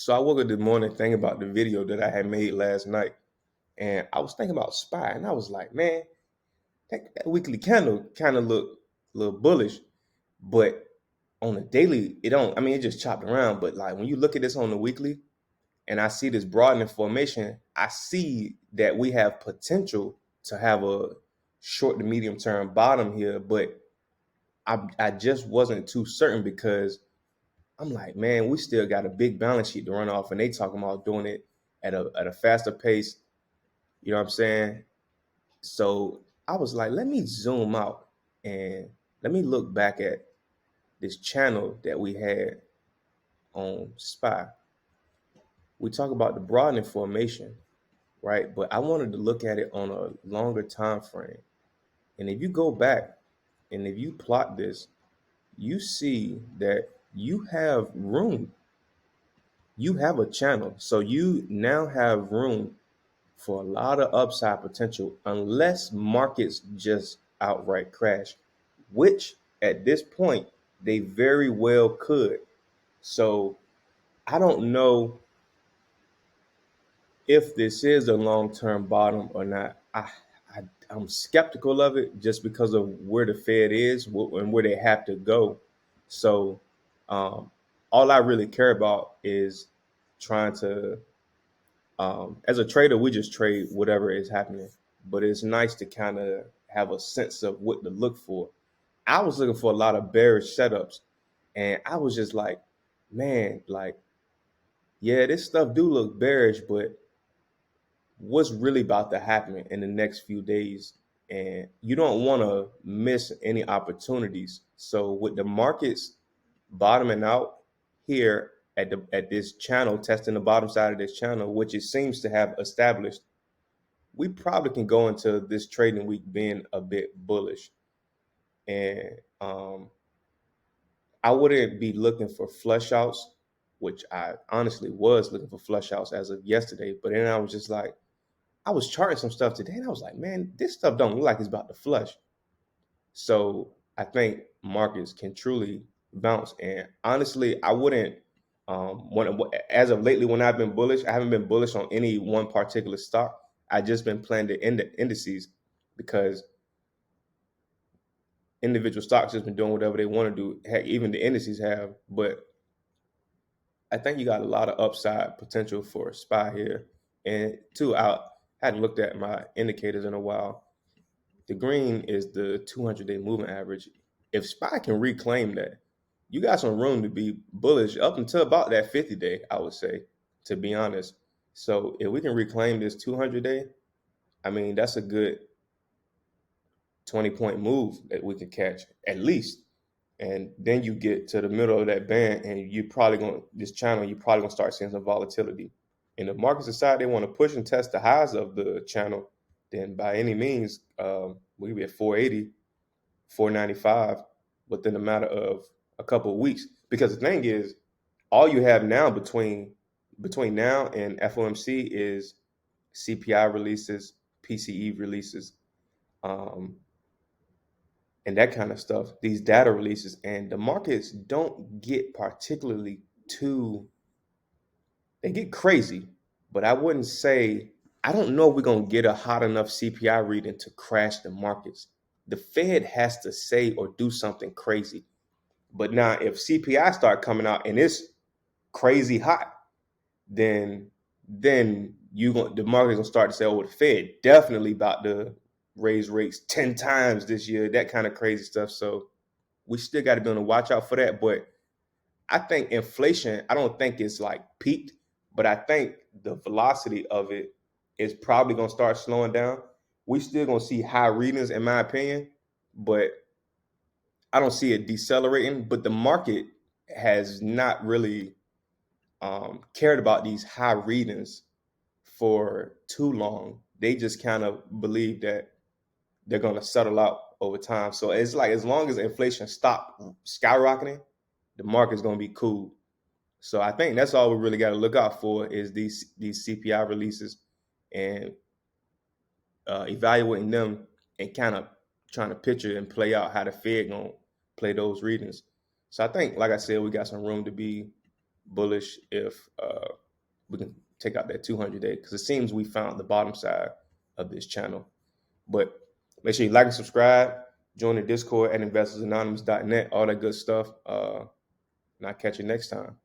So I woke up this morning thinking about the video that I had made last night, and I was thinking about SPY, and I was like, man, that weekly candle kind of looked a little bullish, but on the daily, it don't. I mean, it just chopped around, but like when you look at this on the weekly, and I see this broadening formation, I see that we have potential to have a short to medium term bottom here, but I just wasn't too certain because I'm like, man, we still got a big balance sheet to run off, and they talking about doing it at a faster pace. You know what I'm saying? So I was like, let me zoom out and let me look back at this channel that we had on SPY. We talk about the broadening formation, right? But I wanted to look at it on a longer time frame. And if you go back and if you plot this, you see that you have room. You have a channel. So you now have room for a lot of upside potential unless markets just outright crash, which at this point they very well could. So I don't know if this is a long-term bottom or not. I'm skeptical of it just because of where the Fed is and where they have to go. So um, all I really care about is trying to as a trader, we just trade whatever is happening. But it's nice to kind of have a sense of what to look for. I was looking for a lot of bearish setups, and I was just like, man, like, yeah, this stuff do look bearish, but what's really about to happen in the next few days? And you don't want to miss any opportunities. So with the markets bottoming out here at this channel, testing the bottom side of this channel, which it seems to have established, we probably can go into this trading week being a bit bullish. And I wouldn't be looking for flush outs, which I honestly was looking for flush outs as of yesterday. But then I was just like, I was charting some stuff today, and I was like, man, this stuff don't look like it's about to flush. So I think markets can truly bounce. And honestly, I wouldn't. As of lately, when I've been bullish, I haven't been bullish on any one particular stock. I just been playing the indices because individual stocks just been doing whatever they want to do. Heck, even the indices have. But I think you got a lot of upside potential for SPY here. And two, I hadn't looked at my indicators in a while. The green is the 200-day moving average. If SPY can reclaim that, you got some room to be bullish up until about that 50-day, I would say, to be honest. So if we can reclaim this 200-day, I mean, that's a good 20-point move that we can catch at least. And then you get to the middle of that band, and you probably going this channel. You probably gonna start seeing some volatility. And if markets decide they want to push and test the highs of the channel, then by any means, we'll be at 480, 495 within a matter of a couple of weeks. Because the thing is, all you have now between now and FOMC is CPI releases, PCE releases, um, and that kind of stuff, these data releases, and the markets don't get particularly too, they get crazy, but I wouldn't say, I don't know if we're going to get a hot enough CPI reading to crash the markets. The Fed has to say or do something crazy. But now if CPI start coming out and it's crazy hot, then the market's gonna start to say, oh, the Fed definitely about to raise rates 10 times this year, that kind of crazy stuff. So we still got to be on the watch out for that. But I think inflation, I don't think it's like peaked, but I think the velocity of it is probably gonna start slowing down. We still gonna see high readings, in my opinion, but I don't see it decelerating. But the market has not really cared about these high readings for too long. They just kind of believe that they're going to settle out over time. So it's like as long as inflation stop skyrocketing, the market's going to be cool. So I think that's all we really got to look out for is these CPI releases and evaluating them and kind of trying to picture and play out how the Fed going to play those readings. So I think, like I said, we got some room to be bullish if we can take out that 200 day, because it seems we found the bottom side of this channel. But make sure you like and subscribe. Join the Discord at investorsanonymous.net, all that good stuff. And I'll catch you next time.